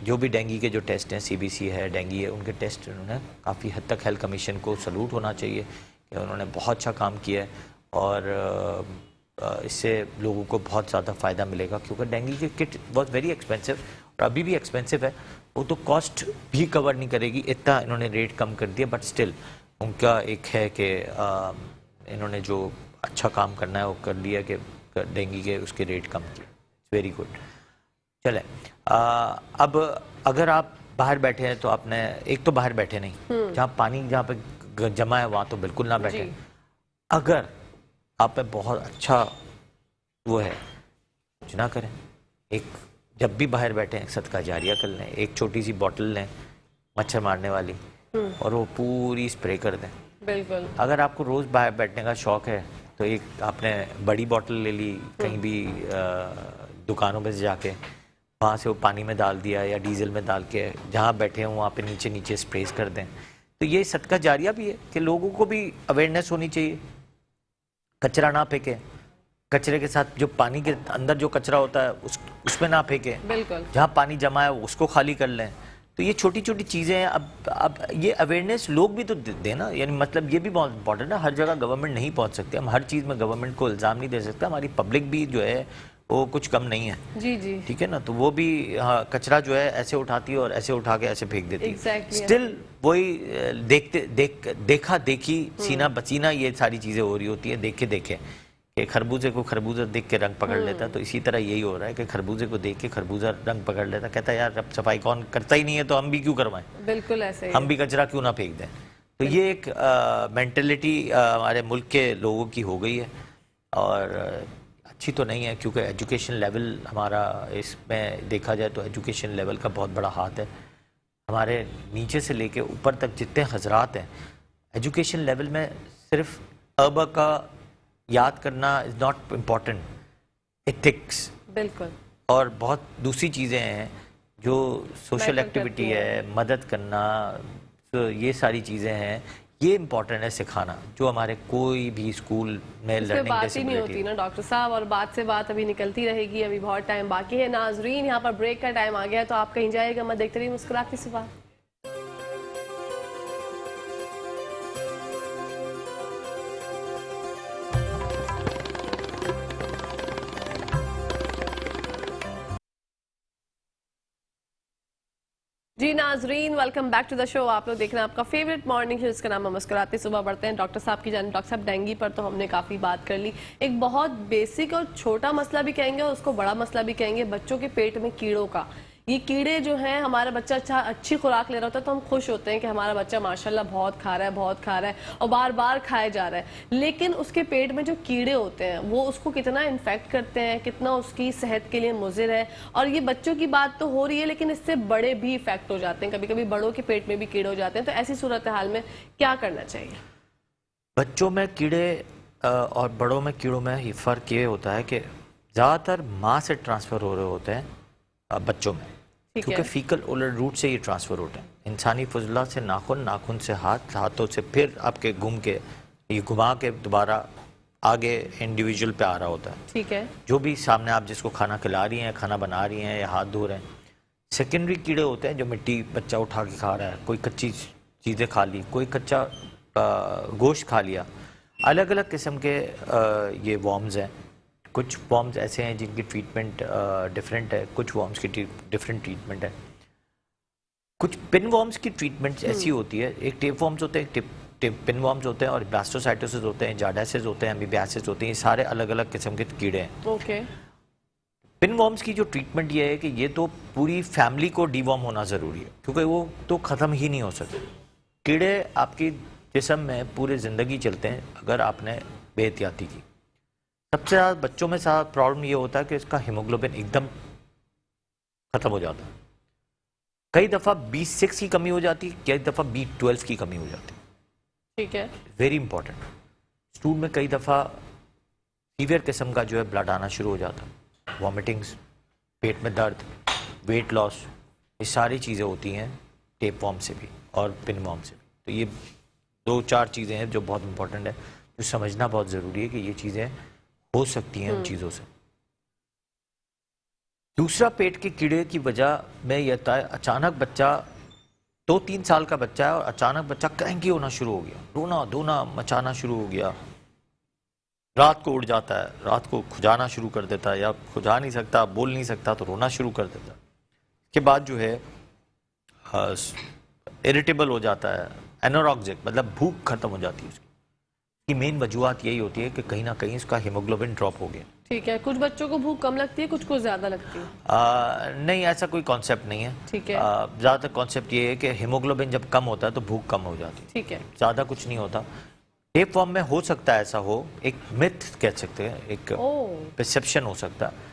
جو بھی ڈینگی کے جو ٹیسٹ ہیں, سی بی سی ہے, ڈینگی ہے, ان کے ٹیسٹ انہوں نے کافی حد تک ہیلتھ کمیشن کو سلوٹ ہونا چاہیے کہ انہوں نے بہت اچھا کام کیا ہے, اور اس سے لوگوں کو بہت زیادہ فائدہ ملے گا. کیونکہ ڈینگی کی کٹ واز ویری ایکسپینسو, اور ابھی بھی ایکسپینسو ہے, وہ تو کاسٹ بھی کور نہیں کرے گی, اتنا انہوں نے ریٹ کم کر دیا. بٹ اسٹل ان کا ایک ہے کہ انہوں نے جو اچھا کام کرنا ہے وہ کر لیا کہ ڈینگی کے اس کے ریٹ کم کیے. Very good. چلیں, اب اگر آپ باہر بیٹھے ہیں تو آپ نے ایک تو باہر بیٹھے نہیں, جہاں پانی جہاں پہ جمع ہے وہاں تو بالکل نہ بیٹھے. اگر آپ پہ بہت اچھا وہ ہے کچھ نہ کریں. ایک جب بھی باہر بیٹھیں صدقہ جاریہ کر لیں, ایک چھوٹی سی بوٹل لیں مچھر مارنے والی اور وہ پوری اسپرے کر دیں. بالکل. اگر آپ کو روز باہر بیٹھنے کا شوق ہے تو ایک آپ نے بڑی بوٹل لے لی, کہیں بھی دکانوں پہ جا کے وہاں سے وہ پانی میں ڈال دیا یا ڈیزل میں ڈال کے جہاں بیٹھے ہوں وہاں پہ نیچے نیچے اسپریز کر دیں. تو یہ صدقہ جاریہ بھی ہے کہ لوگوں کو بھی اویئرنیس ہونی چاہیے. کچرا نہ پھینکیں, کچرے کے ساتھ جو پانی کے اندر جو کچرا ہوتا ہے اس میں نہ پھینکیں, بالکل. جہاں پانی جمع ہے اس کو خالی کر لیں. تو یہ چھوٹی چھوٹی چیزیں ہیں. اب یہ اویئرنیس لوگ بھی تو دیں نا, یعنی مطلب یہ بھی بہت امپورٹنٹ ہے. ہر جگہ گورنمنٹ نہیں پہنچ سکتے, ہم ہر چیز میں گورنمنٹ کو الزام نہیں دے سکتے. ہماری پبلک بھی جو ہے وہ کچھ کم نہیں ہے. جی جی ٹھیک ہے نا, تو وہ بھی کچرا جو ہے ایسے اٹھاتی ہے اور ایسے اٹھا کے ایسے پھینک دیتی ہے. اسٹل وہی دیکھا دیکھی سینہ بسینہ یہ ساری چیزیں ہو رہی ہوتی ہیں. دیکھے کہ خربوزے کو خربوزہ دیکھ کے رنگ پکڑ لیتا ہے, تو اسی طرح یہی ہو رہا ہے کہ خربوزے کو دیکھ کے خربوزہ رنگ پکڑ لیتا ہے. کہتا ہے یار اب صفائی کون کرتا ہی نہیں ہے تو ہم بھی کیوں کروائیں, بالکل ایسے ہم بھی کچرا کیوں نہ پھینک دیں. تو یہ ایک مینٹلٹی ہمارے ملک کے لوگوں کی ہو گئی ہے اور اچھی تو نہیں ہے, کیونکہ ایجوکیشن لیول ہمارا اس میں دیکھا جائے تو ایجوکیشن لیول کا بہت بڑا ہاتھ ہے. ہمارے نیچے سے لے کے اوپر تک جتنے حضرات ہیں, ایجوکیشن لیول میں صرف ابا کا یاد کرنا از ناٹ امپورٹنٹ, ایتھکس بالکل اور بہت دوسری چیزیں ہیں جو سوشل ایکٹیویٹی ہے, مدد کرنا, یہ ساری چیزیں ہیں. یہ امپورٹنٹ ہے سکھانا, جو ہمارے کوئی بھی اسکول میں لرننگ بات ہی نہیں ہوتی نا ڈاکٹر صاحب, اور بات سے بات ابھی نکلتی رہے گی, ابھی بہت ٹائم باقی ہے. ناظرین یہاں پر بریک کا ٹائم آ گیا ہے, تو آپ کہیں جائے گا میں دیکھتے رہی مسکراتی صبح. جی ناظرین, ویلکم بیک ٹو دا شو. آپ لوگ دیکھ رہے ہیں آپ کا فیوریٹ مارننگ شو جس کا نام ہے مسکراتے صبح. بڑھتے ہیں ڈاکٹر صاحب کی جانب. ڈاکٹر صاحب ڈینگی پر تو ہم نے کافی بات کر لی. ایک بہت بیسک اور چھوٹا مسئلہ بھی کہیں گے اور اس کو بڑا مسئلہ بھی کہیں گے, بچوں کے پیٹ میں کیڑوں کا. یہ کیڑے جو ہیں, ہمارا بچہ اچھی خوراک لے رہا ہوتا ہے تو ہم خوش ہوتے ہیں کہ ہمارا بچہ ماشاءاللہ بہت کھا رہا ہے اور بار بار کھائے جا رہا ہے. لیکن اس کے پیٹ میں جو کیڑے ہوتے ہیں وہ اس کو کتنا انفیکٹ کرتے ہیں, کتنا اس کی صحت کے لیے مضر ہے. اور یہ بچوں کی بات تو ہو رہی ہے لیکن اس سے بڑے بھی افیکٹ ہو جاتے ہیں, کبھی کبھی بڑوں کے پیٹ میں بھی کیڑے ہو جاتے ہیں. تو ایسی صورتحال میں کیا کرنا چاہیے؟ بچوں میں کیڑے اور بڑوں میں کیڑوں میں یہ فرق یہ ہوتا ہے کہ زیادہ تر ماں سے ٹرانسفر ہو رہے ہوتے ہیں بچوں میں, کیونکہ فیکل اولر روٹ سے یہ ٹرانسفر ہوتے ہیں. انسانی فضلہ سے ناخن, ناخن سے ہاتھ, ہاتھوں سے پھر آپ کے گھما کے دوبارہ آگے انڈیویجول پہ آ رہا ہوتا ہے. ٹھیک ہے. جو بھی سامنے آپ جس کو کھانا کھلا رہی ہیں, کھانا بنا رہی ہیں یا ہاتھ دھو رہے ہیں. سیکنڈری کیڑے ہوتے ہیں جو مٹی بچہ اٹھا کے کھا رہا ہے, کوئی کچی چیزیں کھا لی, کوئی کچا گوشت کھا لیا. الگ الگ قسم کے یہ وارمز ہیں. کچھ وارمز ایسے ہیں جن کی ٹریٹمنٹ ڈفرینٹ ہے, کچھ وارمز کی ڈفرینٹ ٹریٹمنٹ ہے. کچھ پن وارمز کی ٹریٹمنٹ ایسی ہوتی ہے, ایک ٹیپ وارمز ہوتے ہیں, پن وارمز ہوتے ہیں, اور بلاسٹوسائٹوسز ہوتے ہیں, جارڈائسز ہوتے ہیں, امیبیاسز ہوتے ہیں. یہ سارے الگ الگ قسم کے کیڑے ہیں. اوکے. پن وارمز کی جو ٹریٹمنٹ یہ ہے کہ یہ تو پوری فیملی کو ڈی وارم ہونا ضروری ہے, کیونکہ وہ تو ختم ہی نہیں ہو سکتے. کیڑے آپ کی جسم میں پورے زندگی چلتے ہیں اگر آپ نے بے احتیاطی کی. سب سے زیادہ بچوں میں ساتھ پرابلم یہ ہوتا ہے کہ اس کا ہیموگلوبن ایک دم ختم ہو جاتا ہے. کئی دفعہ B6 کی کمی ہو جاتی ہے, کئی دفعہ B12 کی کمی ہو جاتی ہے. ٹھیک ہے. Very important. اسٹول میں کئی دفعہ سیویئر قسم کا جو ہے بلڈ آنا شروع ہو جاتا ہے, وامٹنگز, پیٹ میں درد, ویٹ لاس, یہ ساری چیزیں ہوتی ہیں ٹیپ وارم سے بھی اور پن وارم سے بھی. تو یہ 2-4 چیزیں ہیں جو بہت امپورٹنٹ ہے, جو سمجھنا بہت ضروری ہے کہ یہ چیزیں ہو سکتی ہیں ان چیزوں سے. دوسرا پیٹ کے کیڑے کی وجہ میں یہ ہوتا ہے, اچانک بچہ 2-3 سال کا بچہ ہے اور اچانک بچہ کرینکی ہونا شروع ہو گیا, رونا دھونا مچانا شروع ہو گیا, رات کو اٹھ جاتا ہے, رات کو کھجانا شروع کر دیتا ہے, یا کھجا نہیں سکتا, بول نہیں سکتا تو رونا شروع کر دیتا ہے. اس کے بعد جو ہے اریٹیبل ہو جاتا ہے, انوروگزک مطلب بھوک ختم ہو جاتی ہے. اس کی مین وجوہات یہی ہوتی ہے کہ کہیں نہ کہیں اس کا ہیموگلوبن ڈراپ ہو گیا. ٹھیک ہے. کچھ بچوں کو بھوک کم لگتی ہے, کچھ کو زیادہ لگتی ہے. نہیں, ایسا کوئی کانسیپٹ نہیں ہے. ٹھیک ہے. زیادہ تر کانسیپٹ یہ ہے کہ ہیموگلوبن جب کم ہوتا ہے تو بھوک کم ہو جاتی ہے. ٹھیک ہے. زیادہ کچھ نہیں ہوتا. ٹیپ وارم میں ہو سکتا ہے ایسا ہو, ایک متھ کہہ سکتے ہیں, ایک پرسیپشن ہو سکتا ہے.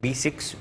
B6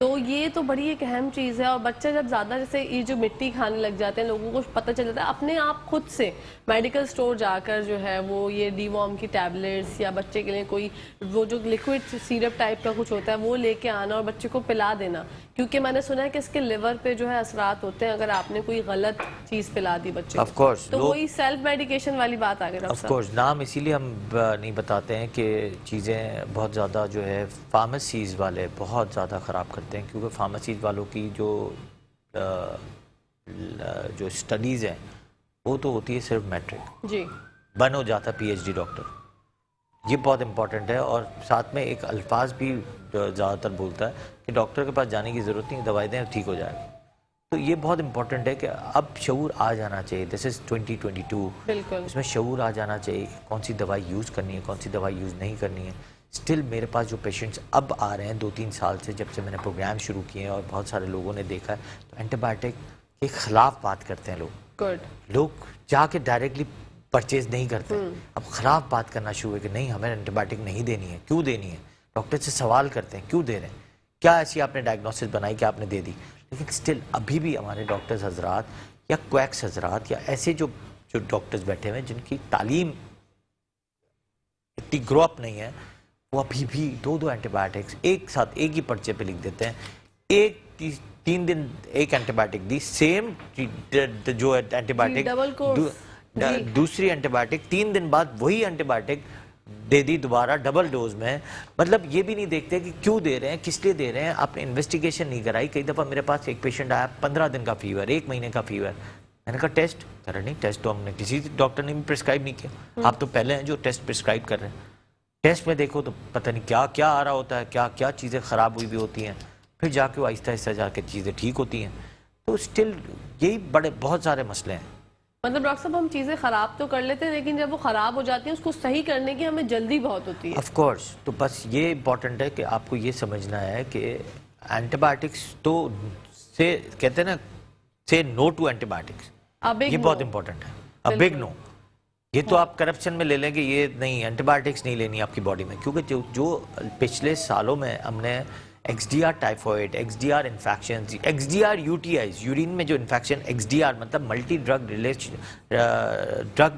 تو یہ تو بڑی ایک اہم چیز ہے. اور بچہ جب زیادہ جیسے یہ جو مٹی کھانے لگ جاتے ہیں, لوگوں کو پتہ چل جاتا ہے, اپنے آپ خود سے میڈیکل سٹور جا کر جو ہے وہ یہ ڈی وارم کی ٹیبلیٹس یا بچے کے لیے کوئی وہ جو لیکوڈ سیرپ ٹائپ کا کچھ ہوتا ہے وہ لے کے آنا اور بچے کو پلا دینا, کیونکہ میں نے سنا ہے کہ اس کے لیور پہ جو ہے اثرات ہوتے ہیں اگر آپ نے کوئی غلط چیز پلا دی بچے آف کو. کورس تو وہی سیلف میڈیکیشن والی بات آ گئی ڈاکٹر آف صاحب. کورس نام اسی لیے ہم نہیں بتاتے ہیں کہ چیزیں بہت زیادہ جو ہے فارمیسیز والے بہت زیادہ خراب کرتے ہیں, کیونکہ فارمیسیز والوں کی جو اسٹڈیز ہیں وہ تو ہوتی ہے صرف میٹرک, جی بن ہو جاتا پی ایچ ڈی ڈاکٹر. یہ بہت امپورٹنٹ ہے. اور ساتھ میں ایک الفاظ بھی زیادہ تر بولتا ہے کہ ڈاکٹر کے پاس جانے کی ضرورت نہیں, دوائی دیں ٹھیک ہو جائے گا. تو یہ بہت امپورٹنٹ ہے کہ اب شعور آ جانا چاہیے. دس از 2022, بالکل اس میں شعور آ جانا چاہیے کہ کون سی دوائی یوز کرنی ہے, کون سی دوائی یوز نہیں کرنی ہے. اسٹل میرے پاس جو پیشنٹس اب آ رہے ہیں 2-3 سال سے, جب سے میں نے پروگرام شروع کیے ہیں اور بہت سارے لوگوں نے دیکھا ہے, تو اینٹی بایوٹک کے خلاف بات کرتے ہیں لوگ. گڈ. لوگ جا کے ڈائریکٹلی پرچیز نہیں کرتے. اب خلاف بات کرنا شروع ہے کہ نہیں ہمیں اینٹی بایوٹک نہیں دینی ہے. کیوں دینی ہے؟ ڈاکٹر سے سوال کرتے ہیں کیوں دے رہے ہیں, کیا ایسی آپ نے ڈائگنوسس بنائی کہ آپ نے دے دی. لیکن اسٹل ابھی بھی ہمارے ڈاکٹرز حضرات یا کویکس حضرات یا ایسے جو ڈاکٹرز بیٹھے ہوئے ہیں جن کی تعلیم اتنی گرو اپ نہیں ہے, وہ ابھی بھی 2 اینٹی بایوٹکس ایک ساتھ ایک ہی پرچے پہ لکھ دیتے ہیں. 3 دن ایک اینٹی بایوٹک دی, سیم جو اینٹی بایوٹک دوسری اینٹی بایوٹک 3 دن بعد وہی اینٹی بایوٹک دے دی دوبارہ ڈبل ڈوز میں. مطلب یہ بھی نہیں دیکھتے کہ کیوں دے رہے ہیں, کس لیے دے رہے ہیں. آپ نے انویسٹیگیشن نہیں کرائی. کئی دفعہ میرے پاس ایک پیشنٹ آیا 15 دن کا فیور, 1 مہینے کا فیور. میں نے کہا ٹیسٹ کرا, نہیں ٹیسٹ تو ہم نے کسی ڈاکٹر نے بھی پرسکرائب نہیں کیا. آپ تو پہلے ہیں جو ٹیسٹ پرسکرائب کر رہے ہیں. ٹیسٹ میں دیکھو تو پتہ نہیں کیا کیا آ رہا ہوتا ہے, کیا کیا چیزیں خراب ہوئی بھی ہوتی ہیں. پھر جا کے وہ آہستہ آہستہ جا کے چیزیں ٹھیک ہوتی ہیں. تو اسٹل یہی بہت سارے مسئلے ہیں. مطلب ڈاکٹر صاحب ہم چیزیں خراب تو کر لیتے ہیں, لیکن جب وہ خراب ہو جاتی ہیں اس کو صحیح کرنے کی ہمیں جلدی بہت ہوتی ہے. Of course. تو بس یہ امپورٹنٹ ہے کہ آپ کو یہ سمجھنا ہے کہ اینٹی بایوٹکس تو سے کہتے ہیں نا, سے نو ٹو اینٹی بایوٹکس, یہ بہت امپورٹنٹ ہے. Big no. یہ تو آپ کرپشن میں لے لیں کہ یہ نہیں اینٹی بایوٹکس نہیں لینی آپ کی باڈی میں, کیونکہ جو پچھلے سالوں میں ہم نے X D R typhoid, X D R infections, X D R U T Is, urine میں جو انفیکشن, ایکس ڈی آر مطلب ملٹی ڈرگ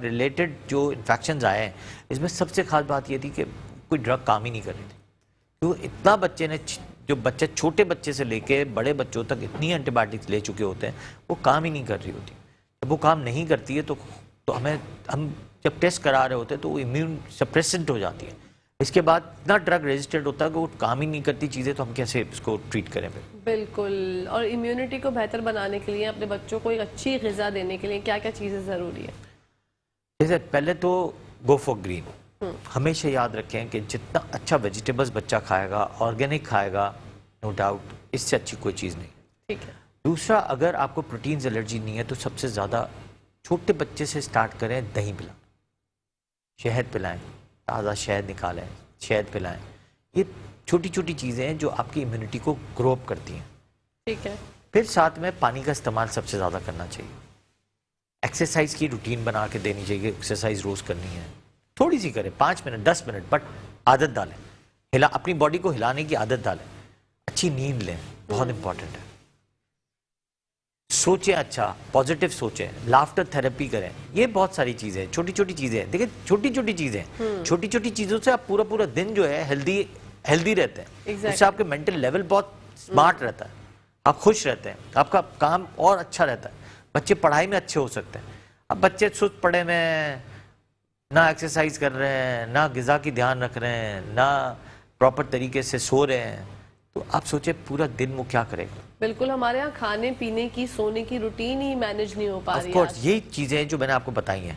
ریلیٹڈ جو انفیکشنز آئے ہیں, اس میں سب سے خاص بات یہ تھی کہ کوئی ڈرگ کام ہی نہیں کر رہی تھی. تو اتنا بچے نے, جو بچے چھوٹے بچے سے لے کے بڑے بچوں تک اتنی اینٹی بایوٹکس لے چکے ہوتے ہیں, وہ کام ہی نہیں کر رہی ہوتی. جب وہ کام نہیں کرتی ہے تو ہم جب ٹیسٹ کرا رہے ہوتے ہیں تو وہ امیون سپریسنٹ ہو جاتی ہے. اس کے بعد اتنا ڈرگ ریزسٹنٹ ہوتا ہے کہ وہ کام ہی نہیں کرتی چیزیں, تو ہم کیسے اس کو ٹریٹ کریں پھر. بالکل. اور امیونٹی کو بہتر بنانے کے لیے, اپنے بچوں کو ایک اچھی غذا دینے کے لیے کیا کیا چیزیں ضروری ہے؟ جیسے پہلے تو گو فار گرین. ہمیشہ یاد رکھیں کہ جتنا اچھا ویجیٹیبلز بچہ کھائے گا, آرگینک کھائے گا, نو ڈاؤٹ اس سے اچھی کوئی چیز نہیں. ٹھیک ہے. دوسرا, اگر آپ کو پروٹینز الرجی نہیں ہے تو سب سے زیادہ چھوٹے بچے سے سٹارٹ کریں. دہی پلائیں, شہد پلائیں, تازہ شہد نکالیں, شہد پلائیں. یہ چھوٹی چھوٹی چیزیں ہیں جو آپ کی امیونٹی کو گرو اپ کرتی ہیں. ٹھیک ہے. پھر ساتھ میں پانی کا استعمال سب سے زیادہ کرنا چاہیے. ایکسرسائز کی روٹین بنا کے دینی چاہیے, ایکسرسائز روز کرنی ہے, تھوڑی سی کریں, 5 منٹ 10 منٹ, بٹ عادت ڈالیں, اپنی باڈی کو ہلانے کی عادت ڈالیں. اچھی نیند لیں, بہت امپورٹنٹ ہے. سوچیں, اچھا پازیٹیو سوچیں, لافٹر تھراپی کریں. یہ بہت ساری چیزیں, چھوٹی چھوٹی چیزیں. دیکھیں چھوٹی چھوٹی چیزیں, چھوٹی چھوٹی چیزوں سے آپ پورا دن جو ہے ہیلدی رہتے ہیں. اس سے آپ کے مینٹل لیول بہت اسمارٹ رہتا ہے, آپ خوش رہتے ہیں, آپ کا کام اور اچھا رہتا ہے. بچے پڑھائی میں اچھے ہو سکتے ہیں. اب بچے سست پڑے میں نہ ایکسرسائز کر رہے ہیں, نہ غذا کی دھیان رکھ رہے ہیں, نہ پراپر طریقے سے سو رہے ہیں, تو آپ سوچیں پورا دن وہ کیا کرے گا. بالکل. ہمارے ہاں کھانے پینے کی, سونے کی روٹین ہی مینج نہیں ہو پا رہی ہے. آف کورس یہی چیزیں جو میں نے آپ کو بتائی ہیں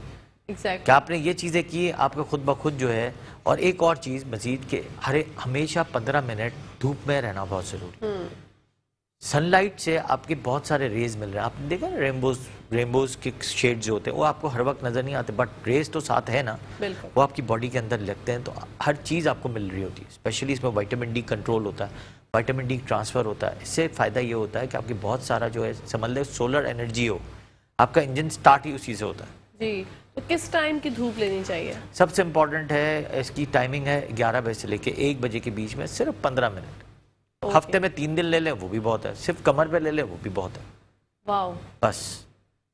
ایگزیکٹ کہ آپ نے یہ چیزیں کی, آپ کا خود بخود جو ہے. اور ایک اور چیز مزید کہ ہمیشہ 15 منٹ دھوپ میں رہنا بہت ضروری. سن لائٹ سے آپ کے بہت سارے ریز مل رہے ہیں. آپ نے دیکھا رینبوز کے شیڈ جو ہوتے ہیں وہ آپ کو ہر وقت نظر نہیں آتے, بٹ ریز تو ساتھ ہے نا, وہ آپ کی باڈی کے اندر لگتے ہیں, تو ہر چیز آپ کو مل رہی ہوتی ہے. اسپیشلی اس میں وائٹامن ڈی کنٹرول ہوتا ہے, وائٹامن ڈی ٹرانسفر ہوتا ہے. اس سے فائدہ یہ ہوتا ہے کہ آپ کی بہت سارا جو ہے سمجھ لیں سولر انرجی ہو, آپ کا انجن سٹارٹ ہی اسی سے ہوتا ہے. جی. تو کس ٹائم کی دھوپ لینی چاہیے؟ سب سے امپورٹنٹ ہے, اس کی ٹائمنگ ہے 11 بجے سے لے کے 1 بجے کے بیچ میں, صرف 15 منٹ. ہفتے میں 3 دن لے لیں وہ بھی بہت ہے, صرف کمر پہ لے لیں وہ بھی بہت ہے. واو. بس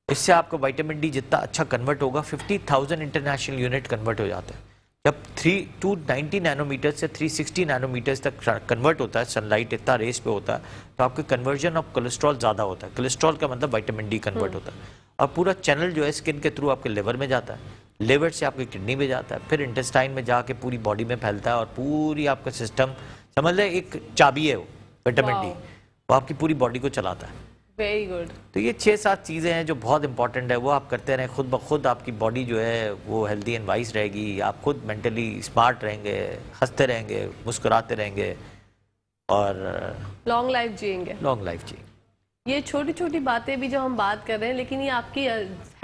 اس سے آپ کو وائٹامن ڈی جتنا اچھا کنورٹ ہوگا, 50,000 انٹرنیشنل یونٹ کنورٹ ہو جاتے ہیں. جب 290 نینو میٹر سے 360 نینو میٹرز تک کنورٹ ہوتا ہے, سن لائٹ اتنا ریس پہ ہوتا ہے, تو آپ کے کنورژن آف کولیسٹرول زیادہ ہوتا ہے. کولیسٹرول کا مطلب وائٹامن ڈی کنورٹ ہوتا ہے, اور پورا چینل جو ہے اسکن کے تھرو آپ کے لیور میں جاتا ہے, لیور سے آپ کی کڈنی میں جاتا ہے, پھر انٹسٹائن میں جا کے پوری باڈی میں پھیلتا ہے, اور پوری آپ کا سسٹم سمجھ لیں ایک چابی ہے وہ وائٹامن ڈی, وہ آپ کی پوری باڈی کو چلاتا ہے. Very good. تو یہ 6-7 چیزیں ہیں جو بہت امپورٹنٹ ہے, وہ آپ کرتے رہیں, خود بخود آپ کی باڈی جو ہے وہ ہیلدی اینڈ وائز رہے گی, آپ خود مینٹلی اسمارٹ رہیں گے, ہنستے رہیں گے, مسکراتے رہیں گے, اور لانگ لائف جئیں گے. لانگ لائف جی. یہ چھوٹی چھوٹی باتیں بھی جو ہم بات کر رہے ہیں, لیکن یہ آپ کی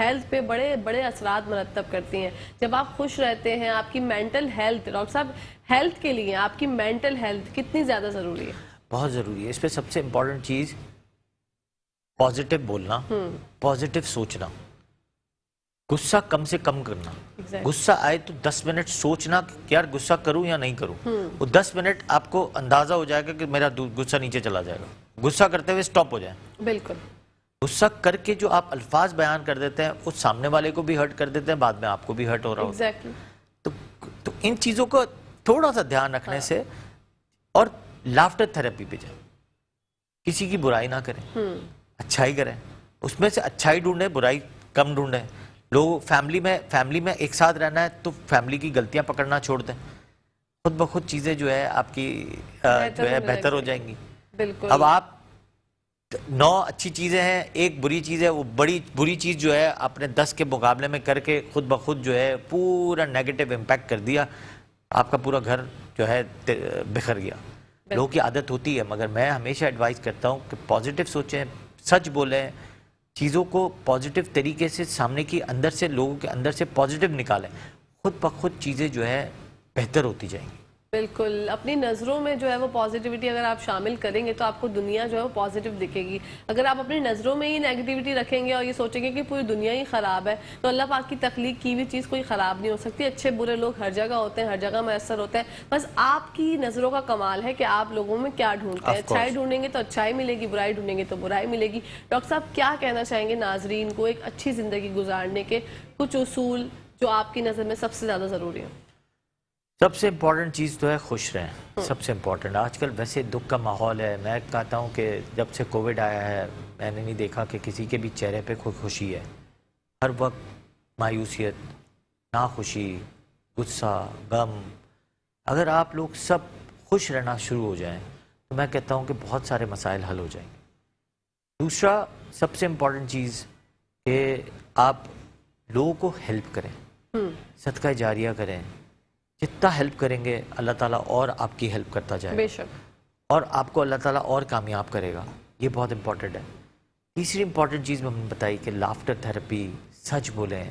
ہیلتھ پہ بڑے بڑے اثرات مرتب کرتی ہیں. جب آپ خوش رہتے ہیں, آپ کی مینٹل ہیلتھ, ڈاکٹر صاحب ہیلتھ کے لیے آپ کی مینٹل ہیلتھ کتنی زیادہ ضروری ہے؟ بہت ضروری ہے. اس پہ سب سے امپورٹنٹ چیز پازیٹیو بولنا, پازیٹیو سوچنا, غصہ کم سے کم کرنا. غصہ آئے تو 10 منٹ سوچنا کہ یار غصہ کروں یا نہیں کروں. وہ 10 منٹ آپ کو اندازہ ہو جائے گا کہ میرا غصہ نیچے چلا جائے گا. غصہ کرتے ہوئے سٹاپ ہو جائیں. بالکل. غصہ کر کے جو آپ الفاظ بیان کر دیتے ہیں وہ سامنے والے کو بھی ہرٹ کر دیتے ہیں, بعد میں آپ کو بھی ہرٹ ہو رہا ہوتا ہے. تو ان چیزوں کو تھوڑا سا دھیان رکھنے سے, اور لافٹر تھراپی پہ جائیں, کسی کی برائی نہ کریں, اچھائی کریں, اس میں سے اچھائی ڈھونڈیں, برائی کم ڈھونڈیں. لوگ فیملی میں ایک ساتھ رہنا ہے تو فیملی کی غلطیاں پکڑنا چھوڑ دیں, خود بخود چیزیں جو ہے آپ کی جو ہے بہتر ہو جائیں گی. بالکل. اب آپ 9 اچھی چیزیں ہیں, ایک بری چیز ہے, وہ بڑی بری چیز جو ہے آپ نے 10 کے مقابلے میں کر کے خود بخود جو ہے پورا نیگیٹو امپیکٹ کر دیا, آپ کا پورا گھر جو ہے بکھر گیا. لوگوں کی عادت ہوتی ہے, مگر میں ہمیشہ ایڈوائز کرتا ہوں کہ پازیٹیو سوچیں, سچ بولیں, چیزوں کو پازیٹیو طریقے سے سامنے کی اندر سے, لوگوں کے اندر سے پازیٹیو نکالیں, خود بخود چیزیں جو ہے بہتر ہوتی جائیں گی. بالکل. اپنی نظروں میں جو ہے وہ پازیٹیوٹی اگر آپ شامل کریں گے تو آپ کو دنیا جو ہے وہ پازیٹیو دکھے گی. اگر آپ اپنی نظروں میں ہی نیگیٹیوٹی رکھیں گے اور یہ سوچیں گے کہ پوری دنیا ہی خراب ہے, تو اللہ پاک کی تخلیق کی ہوئی چیز کوئی خراب نہیں ہو سکتی. اچھے برے لوگ ہر جگہ ہوتے ہیں, ہر جگہ میسر ہوتے ہیں, بس آپ کی نظروں کا کمال ہے کہ آپ لوگوں میں کیا ڈھونڈتے ہیں. اچھائی ڈھونڈیں گے تو اچھائی ملے گی, برائی ڈھونڈیں گے تو برائی ملے گی. ڈاکٹر صاحب کیا کہنا چاہیں گے ناظرین کو ایک اچھی زندگی گزارنے کے کچھ اصول جو آپ کی نظر میں سب سے زیادہ ضروری ہیں؟ سب سے امپورٹنٹ چیز تو ہے خوش رہیں, سب سے امپورٹنٹ. آج کل ویسے دکھ کا ماحول ہے, میں کہتا ہوں کہ جب سے کووڈ آیا ہے میں نے نہیں دیکھا کہ کسی کے بھی چہرے پہ کوئی خوشی ہے. ہر وقت مایوسیت, ناخوشی, غصہ, غم. اگر آپ لوگ سب خوش رہنا شروع ہو جائیں تو میں کہتا ہوں کہ بہت سارے مسائل حل ہو جائیں گے. دوسرا سب سے امپورٹنٹ چیز کہ آپ لوگوں کو ہیلپ کریں, صدقہ جاریہ کریں. جتنا ہیلپ کریں گے اللہ تعالیٰ اور آپ کی ہیلپ کرتا جائے گا, بے شک, اور آپ کو اللہ تعالیٰ اور کامیاب کرے گا. یہ بہت امپورٹنٹ ہے. تیسری امپورٹنٹ چیز میں نے بتائی کہ لافٹر تھراپی, سچ بولیں,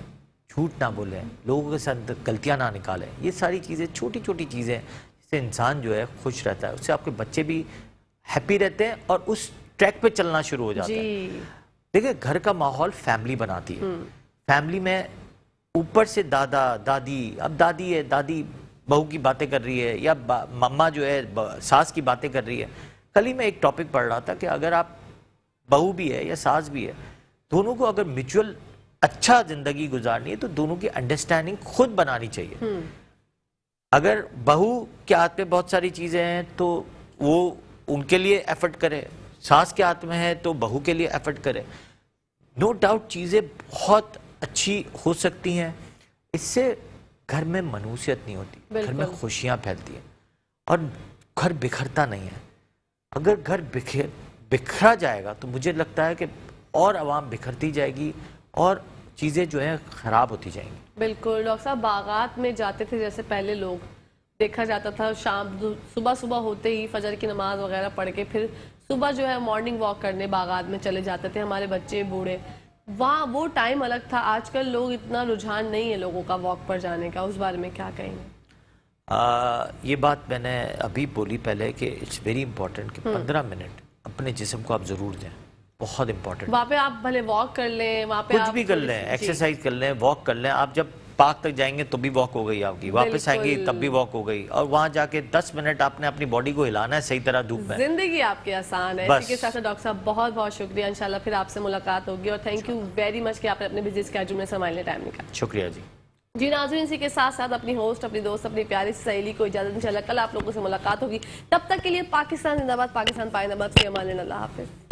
جھوٹ نہ بولیں, لوگوں کے ساتھ غلطیاں نہ نکالیں. یہ ساری چیزیں چھوٹی چھوٹی چیزیں جس سے انسان جو ہے خوش رہتا ہے, اس سے آپ کے بچے بھی ہیپی رہتے ہیں اور اس ٹریک پہ چلنا شروع ہو جاتے ہیں. دیکھیں گھر کا ماحول فیملی بناتی ہے. فیملی میں اوپر سے دادا دادی, اب دادی ہے, دادی بہو کی باتیں کر رہی ہے, یا مما جو ہے ساس کی باتیں کر رہی ہے. کل ہی میں ایک ٹاپک پڑھ رہا تھا کہ اگر آپ بہو بھی ہے یا ساس بھی ہے, دونوں کو اگر میوچل اچھا زندگی گزارنی ہے تو دونوں کی انڈرسٹینڈنگ خود بنانی چاہیے. اگر بہو کے ہاتھ میں بہت ساری چیزیں ہیں تو وہ ان کے لیے ایفرٹ کرے, ساس کے ہاتھ میں ہے تو بہو کے لیے ایفرٹ کرے. نو ڈاؤٹ چیزیں بہت اچھی ہو سکتی ہیں, اس سے گھر میں منوسیت نہیں ہوتی, گھر میں خوشیاں پھیلتی ہیں اور گھر بکھرتا نہیں ہے. اگر گھر بکھرا جائے گا تو مجھے لگتا ہے کہ اور عوام بکھرتی جائے گی اور چیزیں جو ہیں خراب ہوتی جائیں گی. بالکل. ڈاکٹر صاحب باغات میں جاتے تھے جیسے پہلے لوگ, دیکھا جاتا تھا شام صبح ہوتے ہی فجر کی نماز وغیرہ پڑھ کے پھر صبح جو ہے مارننگ واک کرنے باغات میں چلے جاتے تھے ہمارے بچے بوڑھے. وہاں وہ ٹائم الگ تھا. آج کل لوگ اتنا رجحان نہیں ہے لوگوں کا واک پر جانے کا, اس بارے میں کیا کہیں گے؟ یہ بات میں نے ابھی بولی پہلے کہ اٹس ویری امپورٹنٹ کہ 15 منٹ اپنے جسم کو آپ ضرور دیں, بہت امپورٹنٹ. وہاں پہ آپ بھلے واک کر لیں, وہاں پہ کچھ بھی کر لیں, ایکسرسائز کر لیں, واک کر لیں. آپ جب پاک تک جائیں گے تو بھی واک ہو گئی آپ کی, واپس آئیں گے تب بھی واک ہو گئی, اور وہاں جا کے 10 منٹ آپ نے اپنی باڈی کو ہلانا ہے صحیح طرح دھوپ میں. زندگی آپ کی آسان ہے. اسی کے ساتھ ڈاکٹر صاحب بہت بہت شکریہ, انشاءاللہ پھر آپ سے ملاقات ہوگی, اور تھینک یو ویری مچ کہ آپ نے اپنے بزی اسکیڈول میں سے ہمارے لیے ٹائم نکالا. شکریہ جی. جی ناظرین, اسی کے ساتھ ساتھ اپنی ہوسٹ, اپنی دوست, اپنی پیاری سہیلی کو اجازت, انشاءاللہ کل آپ لوگوں سے ملاقات ہوگی. تب تک کے لیے پاکستان زندہ باد, پاکستان پائندہ باد, فی امان اللہ, اللہ حافظ.